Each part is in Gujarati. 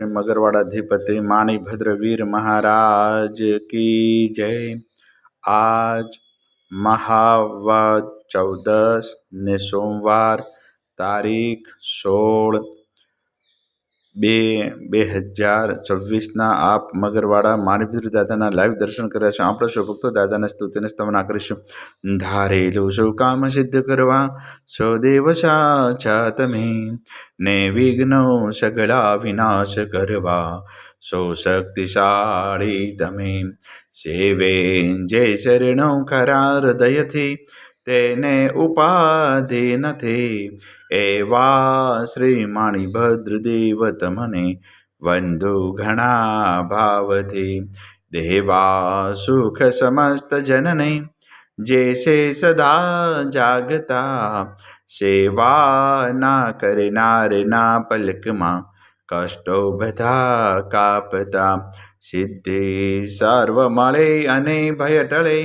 मगरवाड़ाधिपति माणिभद्रवीर महाराज की जय। आज महावद चौदस ने सोमवार तारीख 16/2/2024 आप मगरवाड़ा माणिभद्र दादाना लाइव दर्शन कर्या छे। આપણે સૌ ભક્તો દાદાને સ્તુતિને સ્તવના કરીશું। ધારેલું સૌ કામ સિદ્ધ કરવા સૌ દેવ સાચા તમે, ને વિઘ્નો સગળા વિનાશ કરવા સૌ શક્તિશાળી તમે। સેવે જે શરણો ખરા હૃદયથી તેને ઉપાધિ નથી, એવા શ્રી માણિભદ્ર દેવ તમને વંદુ ઘણા ભાવથી। દેવા સુખ સમસ્ત જનને जैसे सदा जागता, सेवा ना करनार ना पलक मां कष्टो बधा कापता। सिद्धि सर्व मळे अने भय टळे,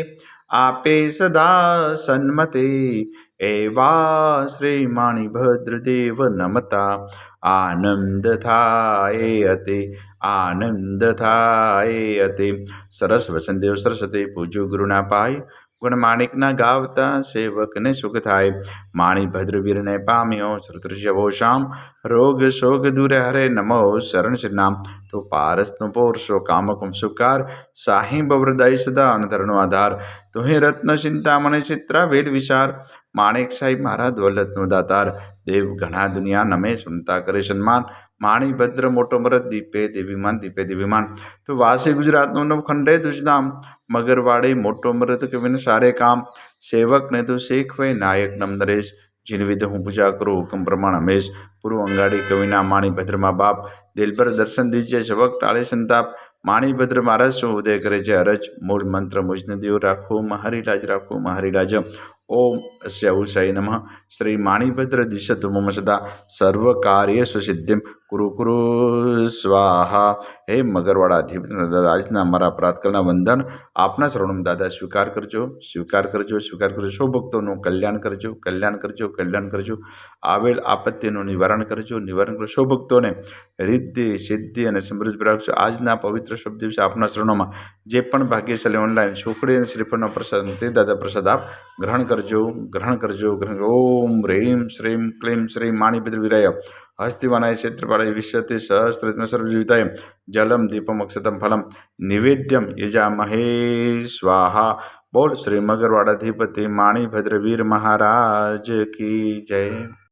आपे सदा सन्मते, एवा श्री माणिभद्र देव नमता। आनंद थाए अति आनंद थाए अति। सरस वचनदेव सरस्वती पूज्य गुरुना पाय, गुण माणिकना गावता सेवकने सुख थाय। माणिभद्र वीरने पाम्यो श्रुतृषभो श्याम, रोग शोक दूर हरे नमो शरण श्रीनाम। तो पारसनो पोरसो कामकुम सुकार, साहिब वरदाई सदा अनधरनो आधार। तुहे रत्न चिंतामणि चित्रा वेद विचार, माणिक साहिब मारा दौलतनो दातार। देव घना दुनिया नमे सुनता करे सन्मान, माणिभद्र मोटो मरद दीपे देवीमान दीपे देवीमान। तो वासी गुजरातनो नवखंडे तुझधाम, मगरवाड़े मोटो मरद कविन सारे काम। सेवक ने तो શીખવે નાયક નમ નરેશ, જીન વિધ હું પૂજા કરું હુકમ પ્રમાણ હમેશ। પૂર્વ અંગાડી કવિના માણિભદ્રમાં બાપ, દિલભર દર્શન દીજે સવક ટાળે સંતાપ। માણિભદ્ર મહારાજ શું ઉદય કરે છે અરજ, મૂળ મંત્ર મુજને દેવ રાખો મારી લાજ રાખો મારી લાજ। ઓમ અસ્ય ઉષાય નમઃ। શ્રી માણિભદ્ર દિશતુ મમ સદા, સર્વ કાર્ય સુસિદ્ધિમ કુરુ કુરુ સ્વાહા। હે મગરવાડાધિપતિ દાદા, આજના અમારા પ્રાતકાળના વંદન આપના શરણોમાં દાદા સ્વીકાર કરજો સ્વીકાર કરજો સ્વીકાર કરજો। સૌ ભક્તોનું કલ્યાણ કરજો કલ્યાણ કરજો કલ્યાણ કરજો। આવેલ આપત્તિનું નિવારણ કરજો નિવારણ કરજો। સૌ ભક્તોને રિદ્ધિ સિદ્ધિ અને સમૃદ્ધિ રાખજો। આજના પવિત્ર શુભ દિવસે આપના શરણોમાં જે પણ ભાગ્યશાળી ઓનલાઈન સુખડી અને શ્રીફળનો પ્રસાદ તે દાદા પ્રસાદ આપ ગ્રહણ કરજો ગ્રહણ કરજો ગ્રહણ। ઓમ હ્રીમ શ્રીમ ક્લીમ શ્રી માણિભદ્ર વીરાય હસ્તિવાનાય ક્ષેત્રપાળાય વિશ્વતે સહસ્ત્રત્મ સર્વજીવિતાય જલમ દીપમ અક્ષતમ ફલમ નિવેદ્યમ યજામહે સ્વાહા। બોલ શ્રી મગરવાડાધિપતિ માણિભદ્ર વીર મહારાજ की जय।